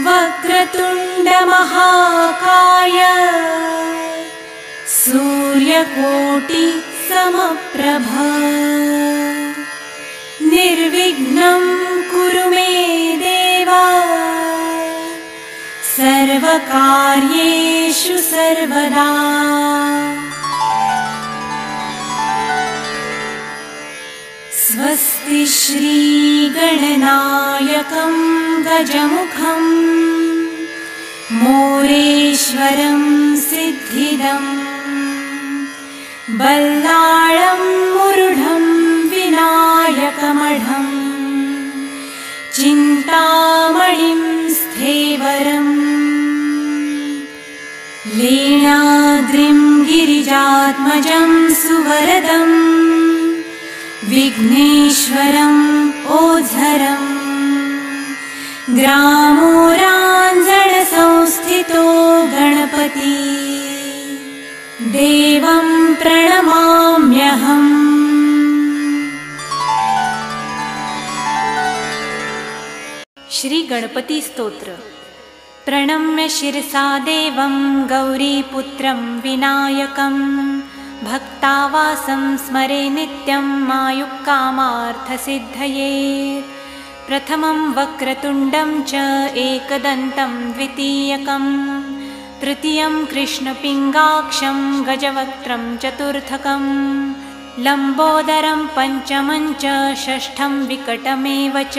वक्रतुण्ड महाकाय सूर्यकोटि समप्रभ निर्विघ्नं कुरु मे देव सर्वकार्येषु सर्वदा। स्वस्ति श्री गणनायकं गजमुखं मोरेश्वरं सिद्धिदं बल्लाळं मुरुढं विनायकमढं चिन्तामणिं स्थेवरं लीलाद्रिं गिरिजात्मजं सुवरदं विघ्नेश्वरं ओझरं ग्रामोराञ्जणसंस्थितो गणपति देवं प्रणमाम्यहम्। श्री गणपति स्तोत्र। प्रणम्य शिरसा देवं गौरीपुत्रं विनायकं भक्तावासं स्मरे नित्यं मायुक्कामार्थसिद्धये। प्रथमं वक्रतुण्डं च एकदन्तं द्वितीयकं तृतीयं कृष्णपिङ्गाक्षं गजवक्त्रं चतुर्थकं लम्बोदरं पञ्चमं च षष्ठं विकटमेव च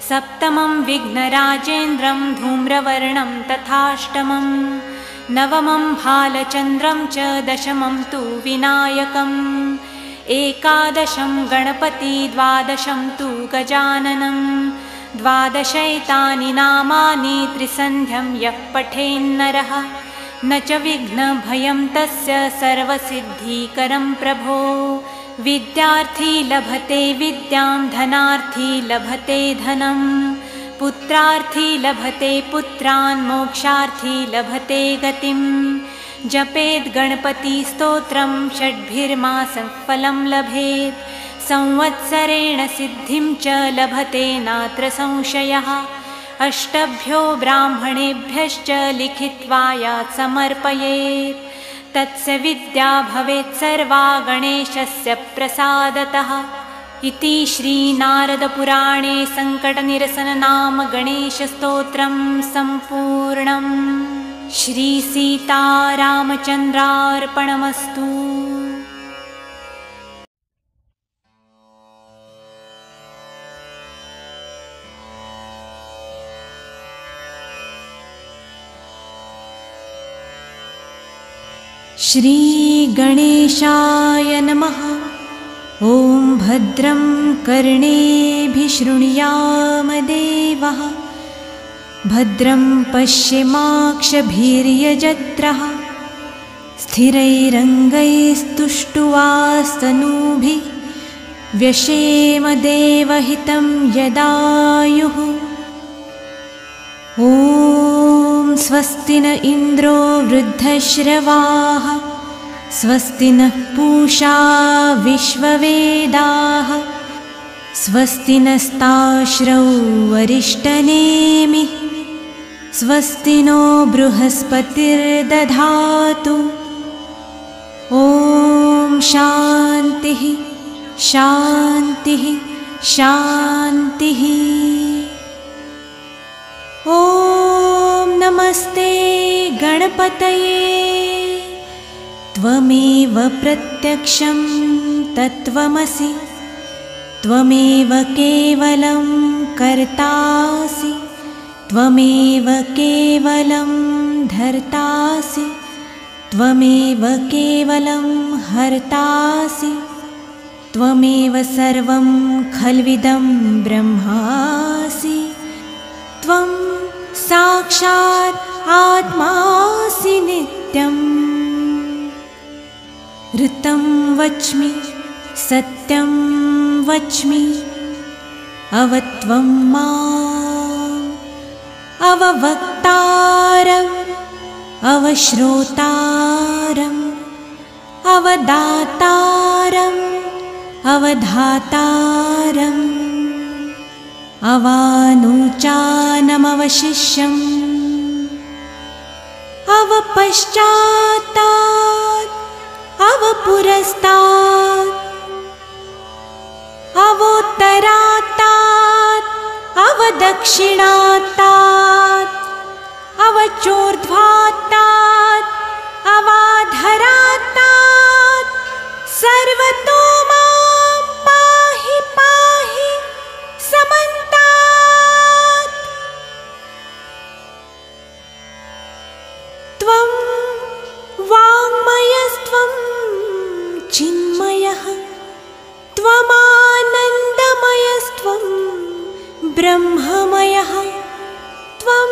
सप्तमं विघ्नराजेन्द्रं धूम्रवर्णं तथाष्टमं नवमं भालचन्द्रं च दशमं तु विनायकम् एकादशं गणपति द्वादशं तु गजाननं द्वादशैतानि नामानि त्रिसन्ध्यं यः पठेन्नरः न च विघ्नभयं तस्य सर्वसिद्धिकरं प्रभो। विद्यार्थी लभते विद्यां धनार्थी लभते धनं पुत्रार्थी लभते पुत्रान् मोक्षार्थी लभते गतिं। जपेद् गणपति स्तोत्रं षड्भिर्मासं फलं लभेत् संवत्सरेण सिद्धिं च लभते नात्र संशयः। अष्टभ्यो ब्राह्मणेभ्यश्च लिखित्वा यात् समर्पयेत् तस्य विद्या भवेत् सर्वा गणेशस्य प्रसादतः। इति श्री नारदपुराणे संकटनिरसन नाम गणेशस्तोत्रं सम्पूर्णम्। श्री सीतारामचन्द्रार्पणमस्तु। श्री गणेशाय नमः। ॐ भद्रं कर्णेभिः शृणुयाम देवः भद्रं पश्येमाक्षभिर्यजत्रः स्थिरैरङ्गैस्तुष्टुवास्तनूभिः व्यशेम देवहितं यदायुः। ॐ स्वस्ति न इन्द्रो वृद्धश्रवाः स्वस्ति नः पूषा विश्ववेदाः स्वस्ति नस्ताश्रौ वरिष्ठनेमिः स्वस्ति नो बृहस्पतिर्दधातु। ॐ शान्तिः शान्तिः शान्तिः। ॐ नमस्ते गणपतये। त्वमेव प्रत्यक्षं तत्त्वमसि त्वमेव केवलं कर्तासि त्वमेव केवलं धर्तासि त्वमेव केवलं हर्तासि त्वमेव सर्वं खल्विदं ब्रह्मासि। त्वं साक्षात् आत्मासि नित्यम्। ऋतं वच्मि सत्यं वच्मि अवत्वं माम् अववक्तारम् अवश्रोतारम् अवदातारम् अवधातारम् अवानुचानमवाप्तये अवशिष्यम् अवपश्चात्तात् अवपुरस्तात् अवोत्तरात्तात् अवदक्षिणात्तात् अवचोर्ध्वात्तात् अवाधरात्तात् सर्वतो मां पाहि पाहि समन्तात्। त्वं वाङ्मयस्त्वं चिन्मयः त्वमानन्दमयस्त्वं ब्रह्ममयः त्वं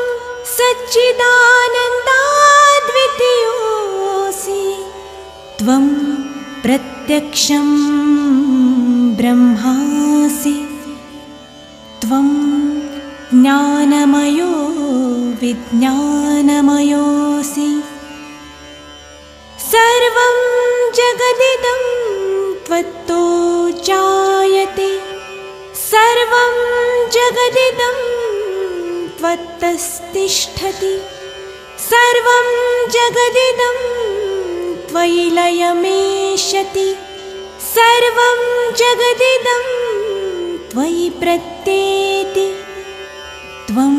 सच्चिदानन्दाद्वितीयोऽसि। त्वं प्रत्यक्षं ब्रह्मासि। त्वं ज्ञानमयो विज्ञानमयोऽसि। सर्वं जगदिदं त्वत्तो जायते सर्वं जगदिदं त्वत्तस्तिष्ठति सर्वं जगदिदं त्वयि लयमेष्यति सर्वं जगदिदं त्वयि प्रत्येति। त्वं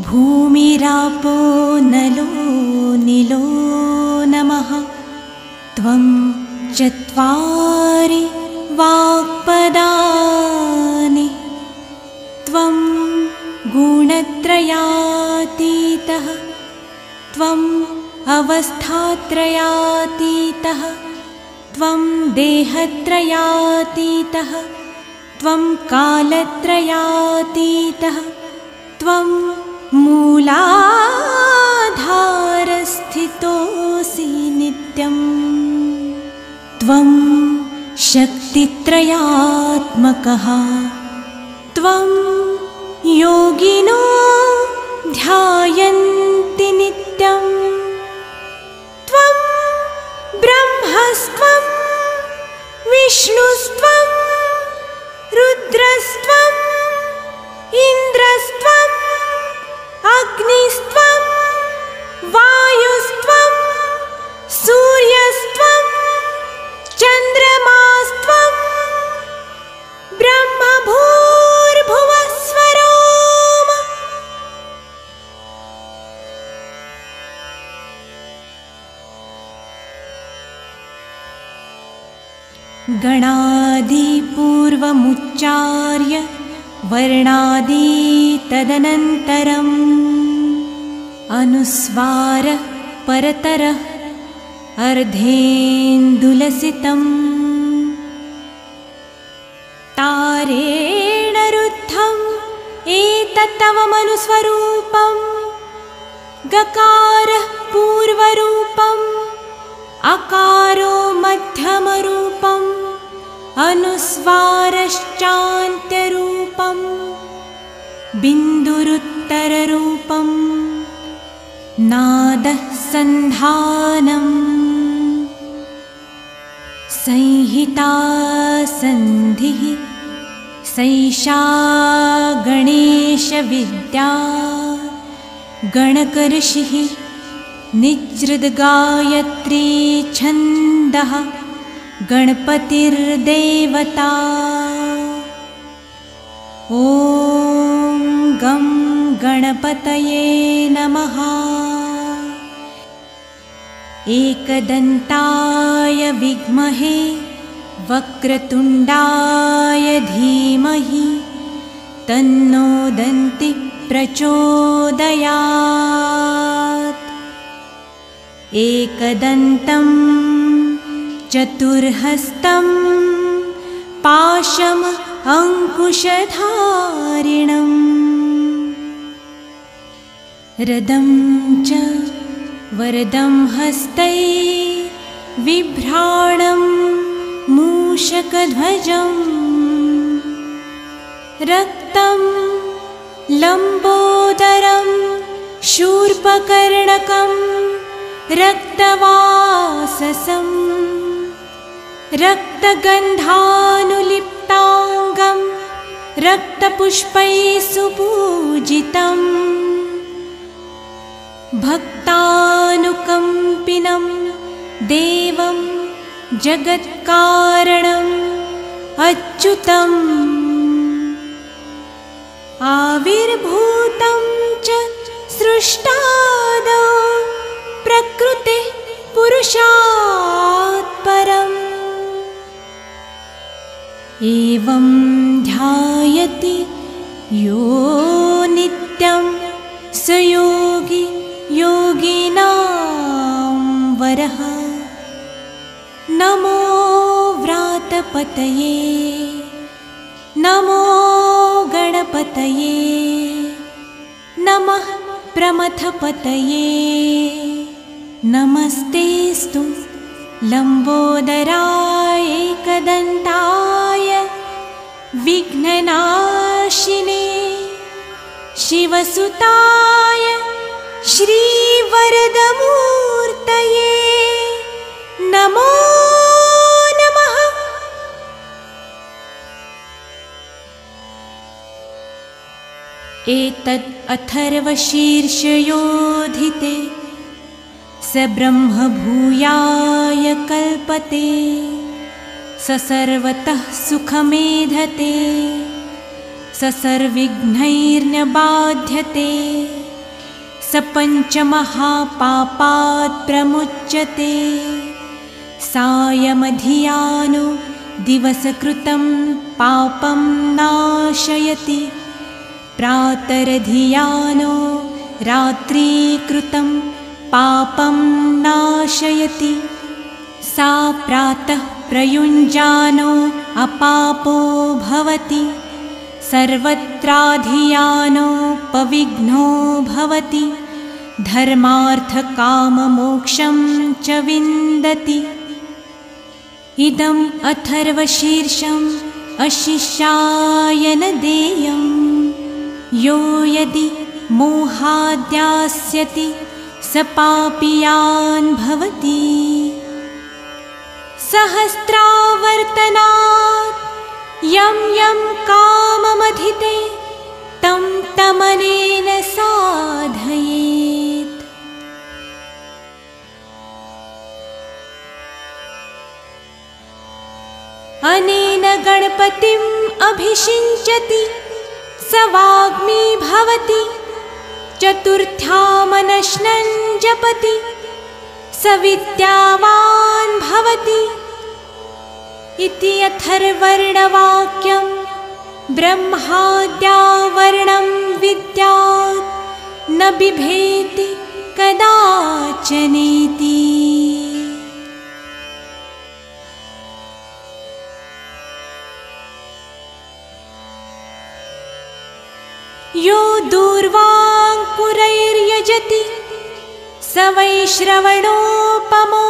भूमिरापो नलो निलो नमः। त्वं चत्वारि वाक्पदानि। त्वं गुणत्रयातीतः त्वम् अवस्थात्रयातीतः त्वं देहत्रयातीतः त्वं कालत्रयातीतः त्वं मूलाधारस्थितोऽसि नित्यम्। त्वं शक्तित्रयात्मकः त्वं योगिनो ध्यायन्ति नित्यम्। त्वं ब्रह्मस्त्वं विष्णुस्त्वं रुद्रस्त्वं इन्द्रस्त्वं अग्निस्त्वं वायुस्त्वं सूर्यस्त्वं चन्द्रमास्त्वं ब्रह्मभूर्भुवस्वरोम। गणादिपूर्वमुच्चार्य वर्णादि तदनन्तरम् अनुस्वार परतरः अर्धेन्दुलसितम् तारेण रुद्धम् एतत्तवमनुस्वरूपम् गकारः पूर्वरूपम् अकारो मध्यमरूपम् अनुस्वारश्चान्त्यरूपम् बिन्दुरुत्तररूपम् नादः सन्धानम् संहिता सन्धिः सैषा गणेशविद्या गणकऋषिः निजृद्गायत्री छन्दः गणपतिर्देवता। ॐ गं गणपतये नमः। एकदन्ताय विद्महे वक्रतुण्डाय धीमहि तन्नो दन्तिः प्रचोदयात्। एकदन्तं चतुर्हस्तं पाशम् अंकुशधारिणम् रदं च वरदं हस्तै बिभ्राणं मूषकध्वजम् रक्तं लम्बोदरं शूर्पकर्णकं रक्तवाससं रक्तगन्धानुलिप्ताङ्गं रक्तपुष्पैः सुपूजितम् भक्तानुकम्पिनं देवं जगत्कारणम् अच्युतम् आविर्भूतं च सृष्टादौ प्रकृतिः पुरुषात् परम् एवं ध्यायति यो नित्यं स योगी योगिनां वरः। नमो व्रातपतये नमो गणपतये नमः प्रमथपतये नमस्तेस्तु लम्बोदराय एकदन्ताय विघ्ननाशिने शिवसुताय श्रीवरदमूर्तये नमो नमः। एतद् अथर्वशीर्षयोधिते स ब्रह्म भूयाय कल्पते स सर्वतः सुखमेधते स सर्वविघ्नैर्न बाध्यते स पञ्चमहापापात् प्रमुच्यते सायमधियानो दिवसकृतं पापं नाशयति प्रातरधियानो रात्रिकृतं पापं नाशयति सा प्रातः प्रयुञ्जानो अपापो भवति सर्वत्राधियानो पविघ्नो भवति धर्मार्थकाममोक्षं च विन्दति। इदम् अथर्वशीर्षम् अशिष्याय न देयम् यो यदि मोहाद्यास्यति स पापीयान् भवति। सहस्रावर्तनात् यं यं काममधिते तं तमनेन साधयेत्। अनेन गणपतिम् अभिषिञ्चति स वाग्मी भवति चतुर्थ्यामनश्नन् जपति स विद्यावान् भवति इति अथर्वणवाक्यं ब्रह्माद्यावर्णं विद्यात् न बिभेति कदाचनेति। यो दूर्वाङ्कुरैर्यजति स वैश्रवणोपमो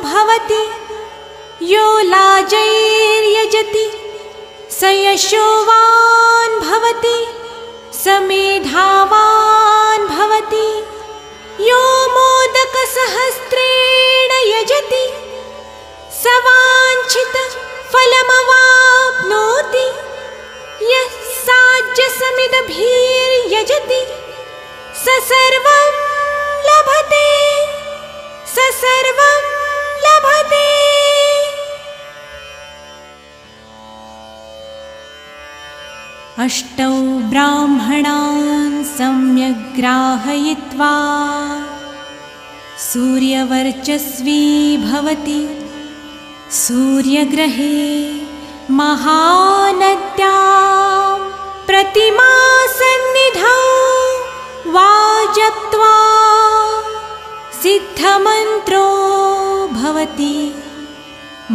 भवति यो लाजैर्यजति स यशोवान् भवति स मेधावान् भवति यो मोदकसहस्रेण यजति स वाञ्छितफलमवाप्नोति यः साज्यसमिदभिर्यजति स सर्वं लभते स सर्वं लभते। अष्टौ ब्राह्मणान् सम्यग् ग्राहयित्वा सूर्यवर्चस्वी भवति सूर्यग्रहे महानद्यां प्रतिमासन्निधौ वा जप्त्वा सिद्धमन्त्रो भवति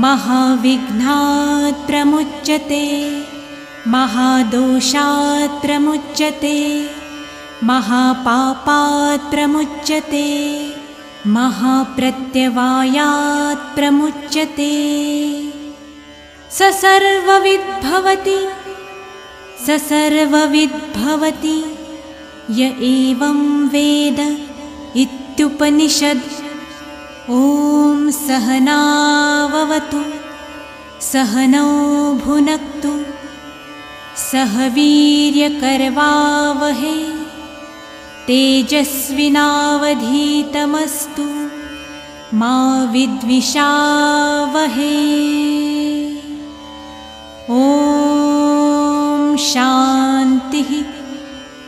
महाविघ्नात् प्रमुच्यते महादोषात् प्रमुच्यते महापापात् प्रमुच्यते महाप्रत्यवायात् प्रमुच्यते स सर्वविद् भवति य एवं वेद इत्युपनिषद्। ॐ सहनाववतु सहनौ सह वीर्यकरवावहै तेजस्विनावधीतमस्तु मा विद्विषावहे। ॐ शान्तिः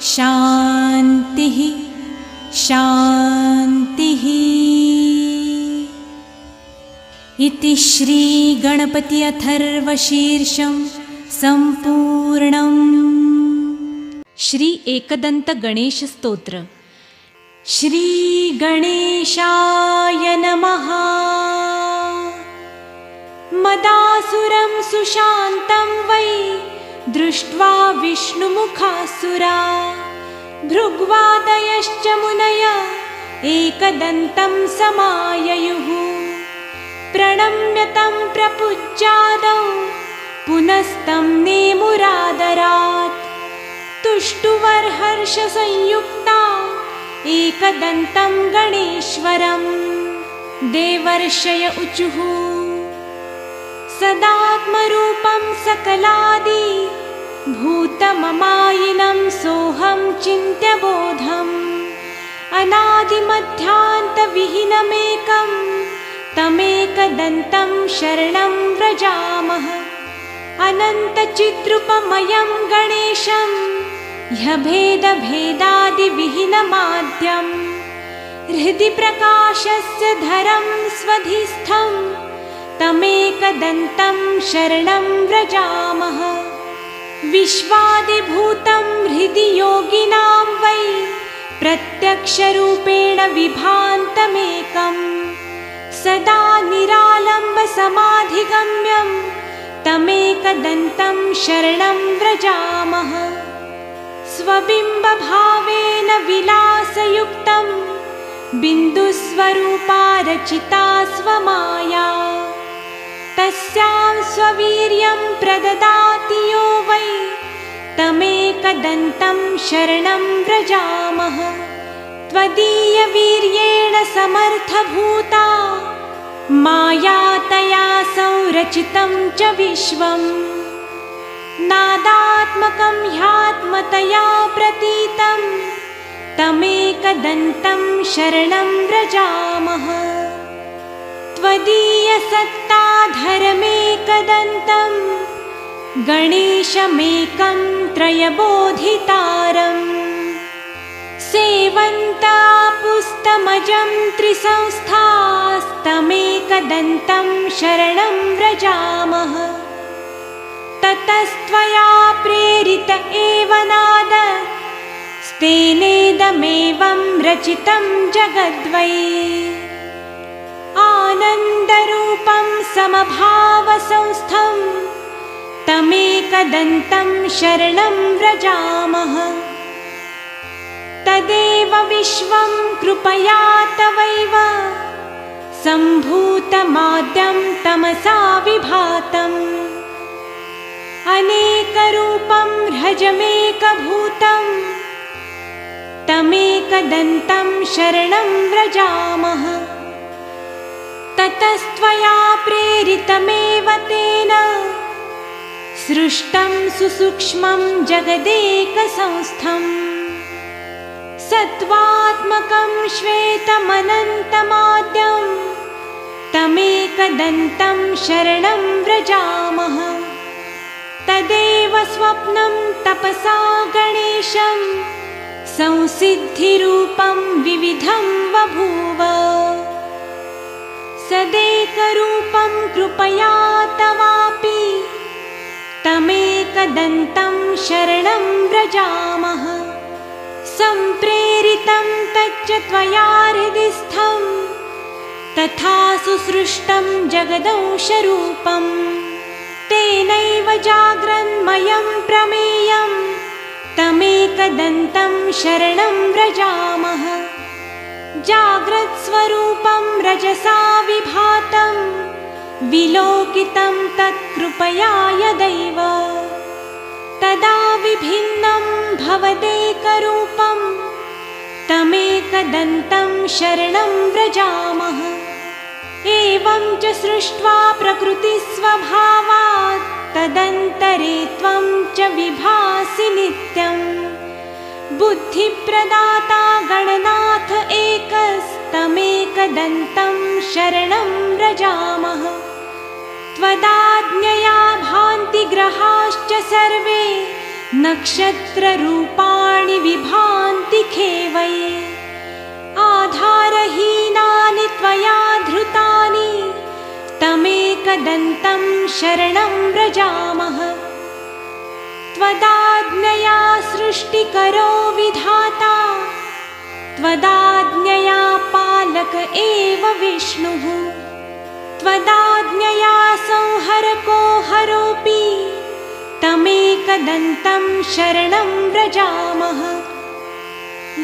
शान्तिः शान्तिः। इति श्रीगणपति अथर्वशीर्षं सम्पूर्णम्। श्री एकदन्त गणेश स्तोत्र। श्री गणेशाय नमः। मदासुरं सुशान्तं वै दृष्ट्वा विष्णुमुखासुरा भृग्वादयश्च मुनय एकदन्तं समाययुः। प्रणम्य तं प्रपूज्यादौ पुनस्तं नेमुरादरात्। तुष्टुवर्हर्षसंयुक्ता एकदन्तं गणेश्वरं देवर्षय ऊचुः। सदात्मरूपं सकलादि भूतममायिनं सोऽहं चिन्त्यबोधम्। अनादिमध्यान्तविहीनमेकं तमेकदन्तं शरणं व्रजामः। अनन्तचिद्रूपमयं गणेशं ह्यभेदभेदादिविहीनमाद्यं हृदि प्रकाशस्य धरं स्वधिस्थं तमेकदन्तं शरणं व्रजामः। विश्वादिभूतं हृदि योगिनां वै प्रत्यक्षरूपेण विभान्तमेकं सदा निरालम्बसमाधिगम्यं तमेकदन्तं शरणं व्रजामः। स्वबिम्बभावेन विलासयुक्तं बिन्दुस्वरूपा रचिता स्वमाया। तस्यां स्ववीर्यं प्रददाति यो वै तमेकदन्तं शरणं व्रजामः। त्वदीयवीर्येण समर्थभूता माया तया संरचितं च विश्वम्। नादात्मकं ह्यात्मतया प्रतीतं तमेकदन्तं शरणं व्रजामः। त्वदीयसत्ताधरमेकदन्तं गणेशमेकं त्रयबोधितारम्। सेवन्तापुस्तमजं त्रिसंस्थास्तमेकदन्तं शरणं व्रजामः। ततस्त्वया प्रेरित एव नाद स्तेनेदमेवं रचितं जगद्वै। आनन्दरूपं समभावसंस्थं तमेकदन्तं शरणं व्रजामः। तदेव विश्वं कृपया तवैव सम्भूतमाद्यं तमसा विभातम्। अनेकरूपं ह्रजमेकभूतं तमेकदन्तं शरणं व्रजामः। ततस्त्वया प्रेरितमेव तेन सृष्टं सुसूक्ष्मं जगदेकसंस्थम्। सत्त्वात्मकं श्वेतमनन्तमाद्यं तमेकदन्तं शरणं व्रजामः। तदेव स्वप्नं तपसा गणेशं संसिद्धिरूपं विविधं बभूव। सदेकरूपं कृपया तवापि तमेकदन्तं शरणं व्रजामः। सम्प्रेरितं तच्च त्वया हृदिस्थं तथा सुसृष्टं जगदंशरूपं। तेनैव जाग्रन्मयं प्रमेयं तमेकदन्तं शरणं व्रजामः। जाग्रत्स्वरूपं रजसा विभातं विलोकितं तत्कृपया यदैव। तदा विभिन्नं भवदेकरूपं तमेकदन्तं शरणं व्रजामः। एवं च सृष्ट्वा प्रकृतिस्वभावात् तदन्तरे त्वं च विभासि नित्यं। बुद्धिप्रदाता तमेकदन्तं शरणं व्रजामः। त्वदाज्ञया भान्ति ग्रहाश्च सर्वे, नक्षत्ररूपाणि विभान्ति खेवै। आधारहीनानि त्वया धृतानि, तमेकदन्तं शरणं व्रजामः। त्वदाज्ञया सृष्टिकरो विधाता, त्वदाज्ञया पालक एव विष्णुः। त्वदाज्ञया संहरको हरोऽपि, तमेकदन्तं शरणं व्रजामः।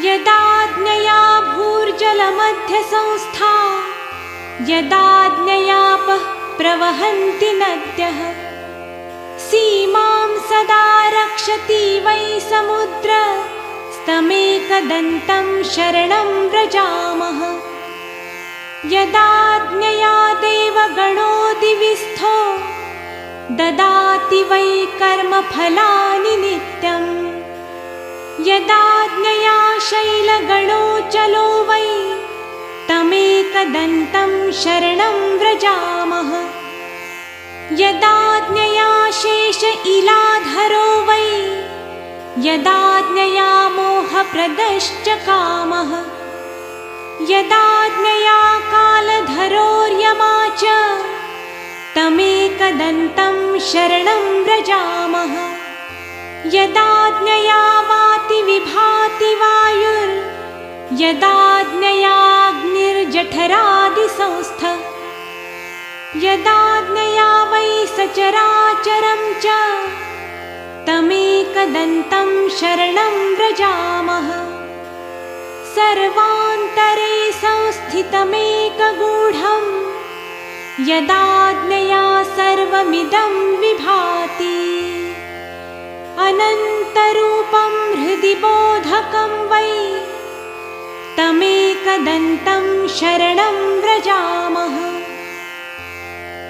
यदाज्ञया भूर्जलमध्यसंस्था, यदाज्ञयापः प्रवहन्ति नद्यः। सीमां सदा रक्षति वै समुद्र, तमेकदन्तं शरणं व्रजामः। यदाज्ञया देवगणो दिविस्थो, ददाति वै कर्मफलानि नित्यम्। यदाज्ञया शैलगणो चलो वै, तमेकदन्तं शरणं व्रजामः। यदाज्ञया शेष इलाधरो वै, यदाज्ञया मोहप्रदश्च कामः। यदाज्ञया कालधरोर्यमा च, तमेकदन्तं शरणं व्रजामः। यदाज्ञया वाति विभाति वायुर्, यदाज्ञयाग्निर्जठरादिसंस्थ। यदाज्ञया वै सचराचरं च, तमेकदन्तं शरणं व्रजामः। सर्वान्तरे संस्थितमेकगूढं, यदाज्ञया सर्वमिदं विभाति। अनन्तरूपं हृदि बोधकं वै, तमेकदन्तं शरणं व्रजामः।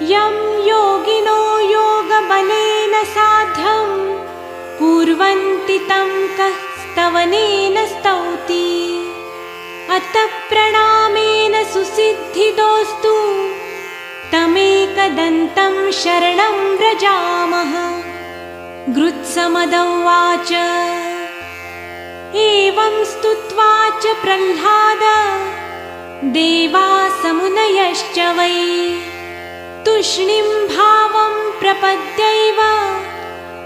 यं योगिनो योगबलेन साध्यं, कुर्वन्ति तं कः स्तवनेन स्तौति। अतः प्रणामेन सुसिद्धिदोस्तु, तमेकदन्तं शरणं व्रजामः। गृत्समदौवाच एवं स्तुत्वा च प्रह्लाद, देवासमुनयश्च वै तूष्णीं भावं प्रपद्यैव,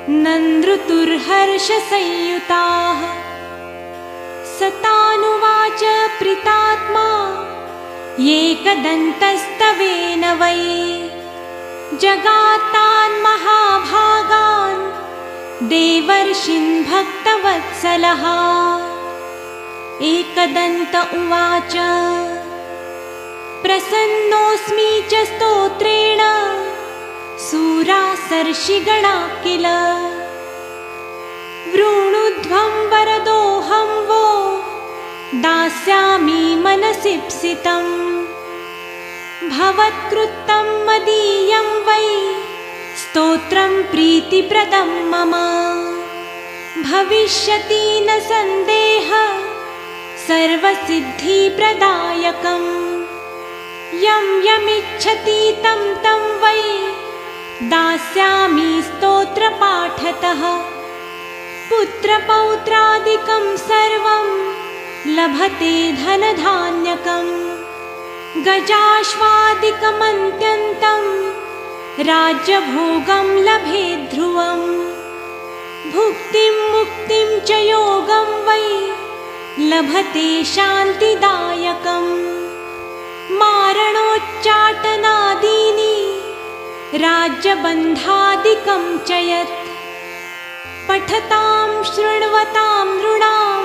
नन्दृतुर्हर्षसंयुताः। सतानुवाच प्रीतात्मा, एकदन्तस्तवेन वै जगात्तान् महाभागान्, देवर्षीन् भक्तवत्सलः। एकदन्त उवाच प्रसन्नोऽस्मि च स्तोत्रेण, सूरासर्षिगणा किल। वृणुध्वं वरदोऽहं वो, दास्यामि मनसीप्सितं। भवत्कृतं मदीयं वै, स्तोत्रं प्रीतिप्रदं मम। भविष्यति न सन्देहः, सर्वसिद्धिप्रदायकम्। यं यमिच्छति तं तं वै, दास्यामि स्तोत्रपाठतः। पुत्रपौत्रादिकं सर्वं, लभते धनधान्यकम्। गजाश्वादिकमन्त्यन्तं, राज्यभोगं लभेत् ध्रुवम्। भुक्तिं मुक्तिं च योगं वै, लभते शान्तिदायकम्। मारणोच्चाटनादीनि, राज्यबन्धादिकं च यत्। पठतां शृण्वतां नृणां,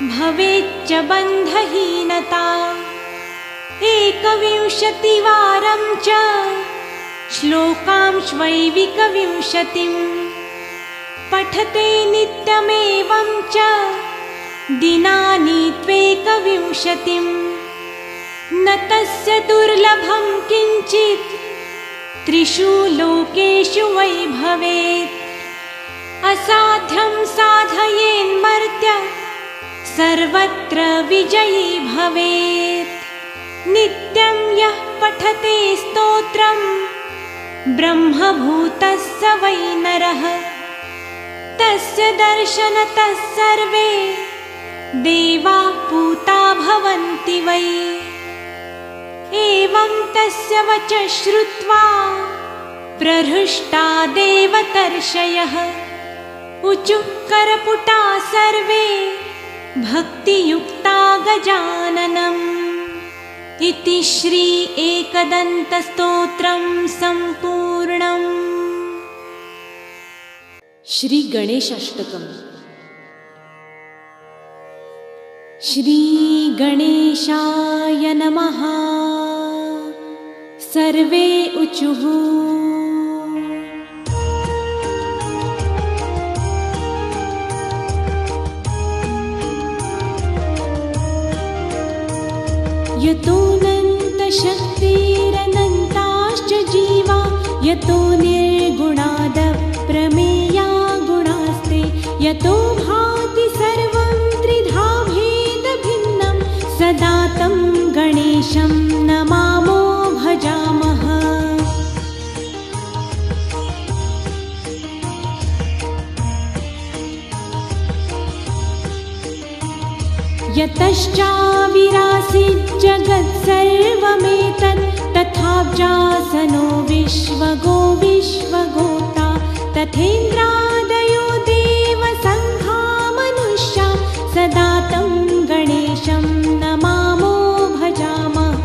भवेच्च बन्धहीनता। एकविंशतिवारं च, श्लोकांश्वैविकविंशतिं। पठते नित्यमेवं च, दिनानि त्वेकविंशतिं। न तस्य दुर्लभं किञ्चित्, त्रिषु लोकेषु वै भवेत्। असाध्यं साधयेन्मर्त्य, सर्वत्र विजयी भवेत्। नित्यं यः पठते स्तोत्रं ब्रह्मभूतः स वै नरः तस्य दर्शनतः सर्वे देवाः पूता भवन्ति वै। एवं तस्य वचः श्रुत्वा प्रहृष्टा देवतर्षयः ऊचुः करपुटा सर्वे भक्तियुक्ता गजाननम्। इति श्री एकदन्तस्तोत्रं सम्पूर्णम्। श्री गणेशाष्टकम्। श्री गणेशाय नमः। सर्वे ऊचुः यतोऽनन्तशक्तिरनन्ताश्च जीवा यतो निर्गुणादप्रमेया गुणास्ते यतो भाति सर्वं त्रिधा भेदभिन्नं सदा तं गणेशं नमामो भजामः। यतश्चाविरासीत् जगत्सर्वमेतत् तथाब्जासनो विश्वगो विश्वगोता तथेन्द्रादयो देवसङ्घा मनुष्या सदा तं गणेशं नमामो भजामः।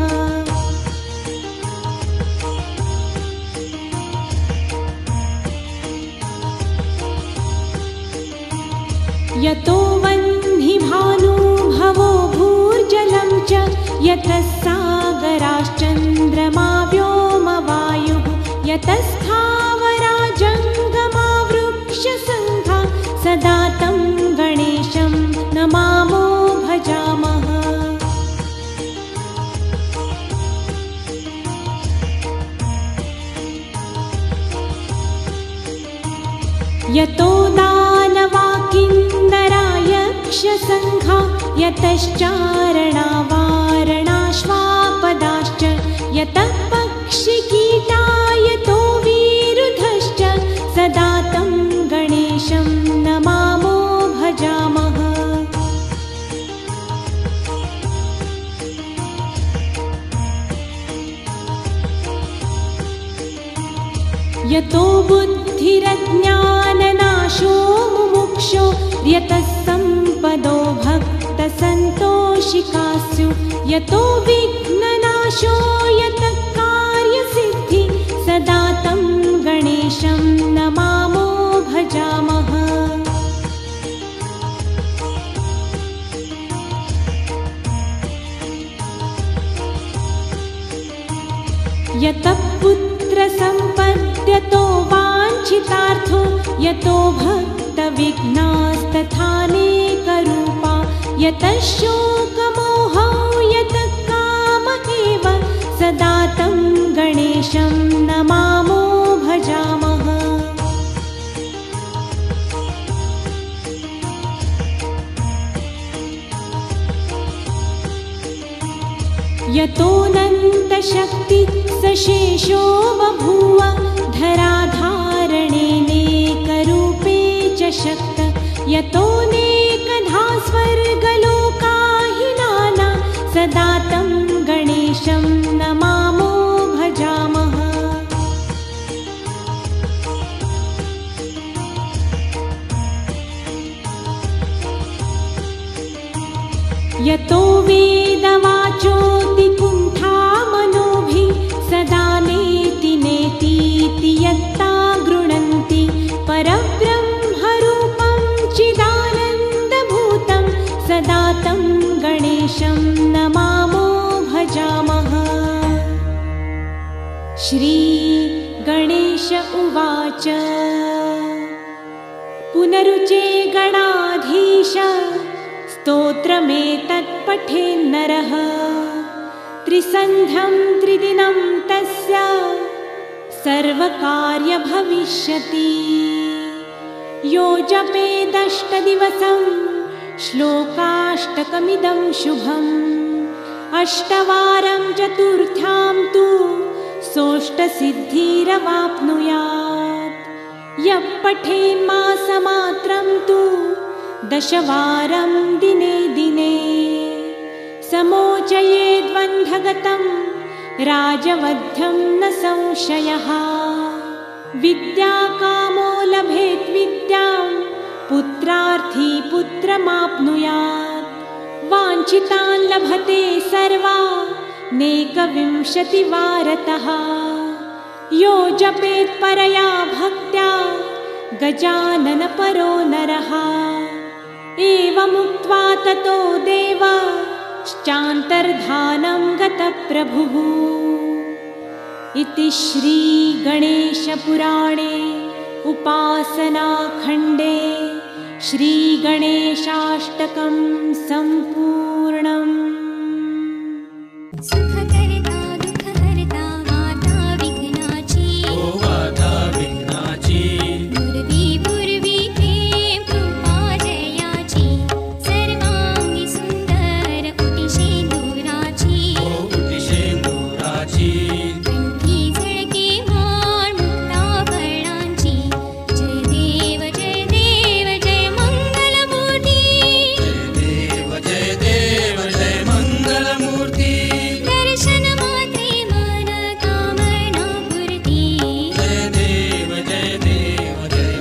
यतो वह्निभानुभवो भूर्जलं च यतः सागराश्चन्द्रमा व्योमवायुः यतस्थावरा जङ्गमा वृक्षसङ्घा सदा तं गणेशं नमामो भजामः। यतो दानवा किन्नरा यक्षसङ्घा यतश्चारणा वारणाश्वापदाश्च यतः पक्षिकीटा यतो वीरुधश्च सदा तं गणेशं नमामो भजामः। यतो बुद्धिरज्ञाननाशो मुमुक्षो यतः सम्पदो भक्तसन्तोषिकास्यु यतो विघ्ननाशो यतः कार्यसिद्धि सदा तं गणेशं नमामो भजामः। यतः पुत्रसम्पद्यतो वाञ्छितार्थो यतो भक्तविघ्नास्तथानेकरूपा यतः शोकमोहौ यतः काम एव सदा तं गणेशं नमामो भजामः। यतोऽनन्तशक्तिसशेषो बभूव धराधारणेनेकरूपे च शक्त यतोऽनेकधा स्वर्गलोकाहिनाना सदा तं गणेशं नमामो भजामः। यतो वेदवाचोऽतिकुण्ठा मनोभिः सदा नेति नेतीति यत्ता गृह्णन्ति परब्रह्मरूपं चिदानन्दभूतं सदा तं गणेशं नमामो भजामः। श्री गणेश उवाच पुनरुचे गणाधीश स्तोत्रमेतत् पठेन्नरः त्रिसन्ध्यं त्रिदिनं तस्य सर्वकार्य भविष्यति। यो जपेदष्टदिवसं श्लोकाष्टकमिदं शुभं अष्टवारं चतुर्थ्यां तु सोष्टसिद्धिरवाप्नुयात्। यः पठेन्मासमात्रं तु दशवारं दिने दिने समोचयेद्वन्धगतं राजवध्यं न संशयः। विद्याकामो लभेत् विद्यां पुत्रार्थी पुत्रमाप्नुयात्। वाञ्छितान् लभते सर्वानेकविंशतिवारतः। यो जपेत् परया भक्त्या गजाननपरो नरः। एवमुक्त्वा ततो देवश्चान्तर्धानं गतप्रभुः। इति श्रीगणेशपुराणे उपासनाखण्डे श्रीगणेशाष्टकं सम्पूर्णम्। सुखकर्ता दुःखहर्ता माता विघ्नाची, ओ माता विघ्नाची, पूर्वी पूर्वी प्रेम कृपा जयाची, सर्वांगी सुंदर उटिशेंदुराची, ओ उटिशेंदुराची, कंठी झळके माळ मुक्ता फळांची, जय देव जय देव जय मंगलमूर्ती, जय देव जय देव जय मंगलमूर्ती, दर्शन मात्रे मन कामना पूर्ती, जय देव जय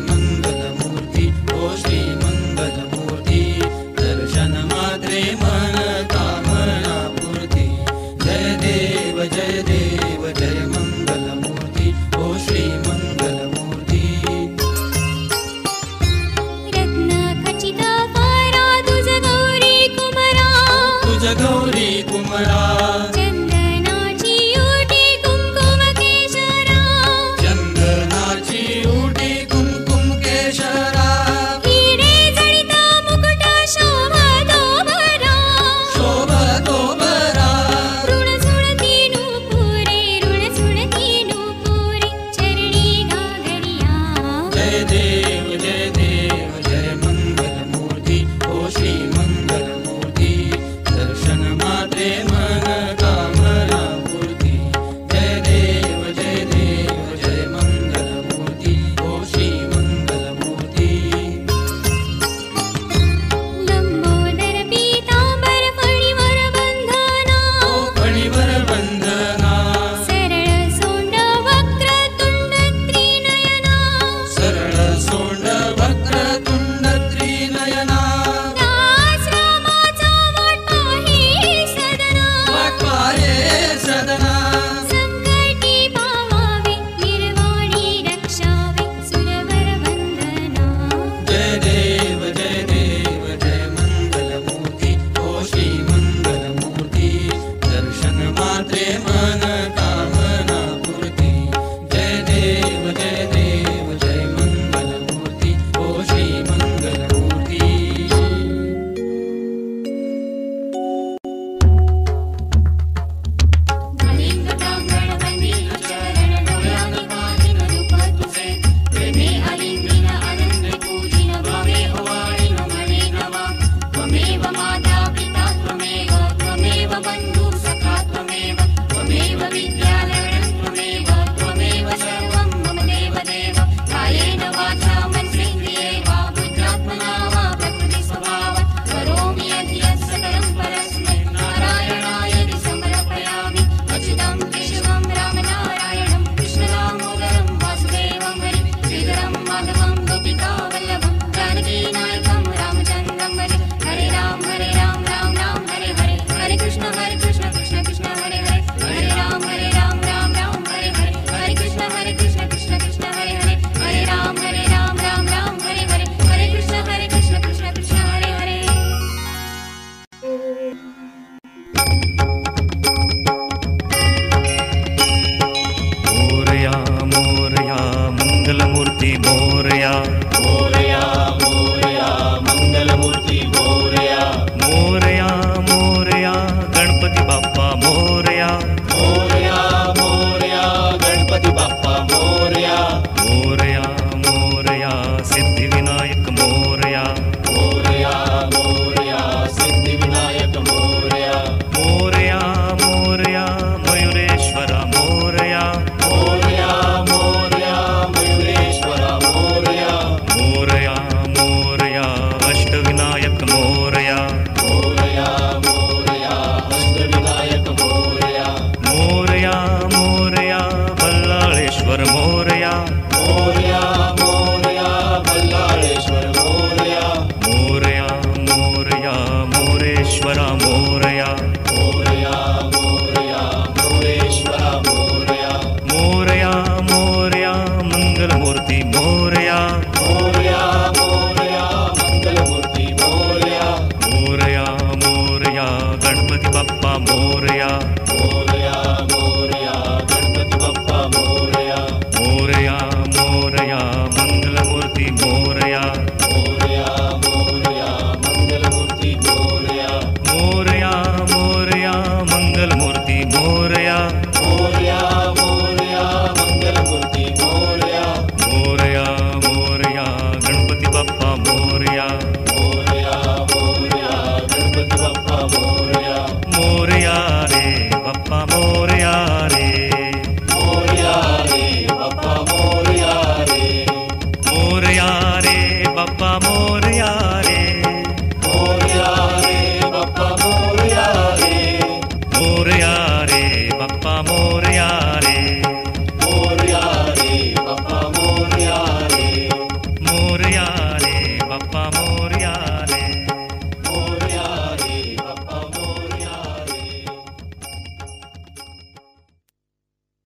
मंगलमूर्ती, ओ श्री मंगलमूर्ती, दर्शन मात्रे मन कामना पूर्ती, जय देव जय मंगलमूर्ती, ओ श्री मंगलमूर्ती। रत्न खचित पारा तुझ गौरी कुमरा, तुझ गौरी कुमरा, चंदनाची ओटी कुंकुम केशरा, चंदनाची उटी कुंकुम केशरा, हिरे जडित मुकुट शोभतो भरा, शोभतो बरा, ऋण सुणती नूपुरे चरणी घागरिया, जय देव जय मंगलमूर्ती, ओ श्री मंगलमूर्ती, दर्शन मात्रे मन कामना पूर्ती, जय देव जय मंगलमूर्ती, ओ श्री मंगलमूर्ती। लंबोदर पीतांबर फणीवर बंधना, ओ फणीवर वंदना, सरळ सोंड वक्र तुंड त्रिनयना, सरळ सोंड वक्र तुंड त्रिनयना, दास रामाचा वाट पाहे सदना, वाट पाहे सदना, संकटी पावावे निर्वाणी रक्षावे सुरवर वंदना, जय देव जय मंगलमूर्ती, ओ श्री मंगलमूर्ती, दर्शन मात्रे मन कामना पूर्ती, जय देव जय मंगलमूर्ती, ओ श्री मंगलमूर्ती। गणपती चरण डोळ्यांनी पाहिन रूप तुझे, प्रेमे आलिंगिन आनंद पूजिन भावे ओवाळीन म्हणे नवा, त्वमेव माता पिता त्वमेव बंधु सखा त्वमेव विद्यालयं त्वमेव सर्वं मम देव कायेन वाचा मनसेन्द्रिये वा बुद्ध्यात्मना वा प्रकृति स्वभावात् करोमि यद् सकलं परस्मै नारायणाय समर्पयामि। अच्युतं केशवं रामनारायणं कृष्णदामोदरं वासुदेवं हरि श्रीधरं माधवं गोपिकावल्लभं जानकीनायकं रामचन्द्रं भजे। हरे राम राम राम हरे हरे, हरे कृष्ण कृष्ण कृष्ण हरे हरे, हरे राम राम राम हरे हरे, हरे कृष्ण कृष्ण कृष्ण हरे हरे, हरे राम राम राम हरे हरे, हरे कृष्ण कृष्ण कृष्ण हरे हरे। मोरया मोरया मंगलमूर्ती मोरया, मोरया मोरया मंगलमूर्ती मोरया, मोरया मोरया गणपती बाप्पा मोरया, मोरया मोरया गणपती बाप्पा मोरया, मोरया मोरया सिद्धिविनायक मोरया, मोरया मोरया सिद्धिविनायक मोरया, मोरेश्वरा मोरया मोरया मोरया मोरेश्वरा मोरया मोरया मोरया मंगलमूर्ती मोरया मोरया मोरया मंगलमूर्ती मोरया मोरया मोरया गणपती बाप्पा मोरया मोरया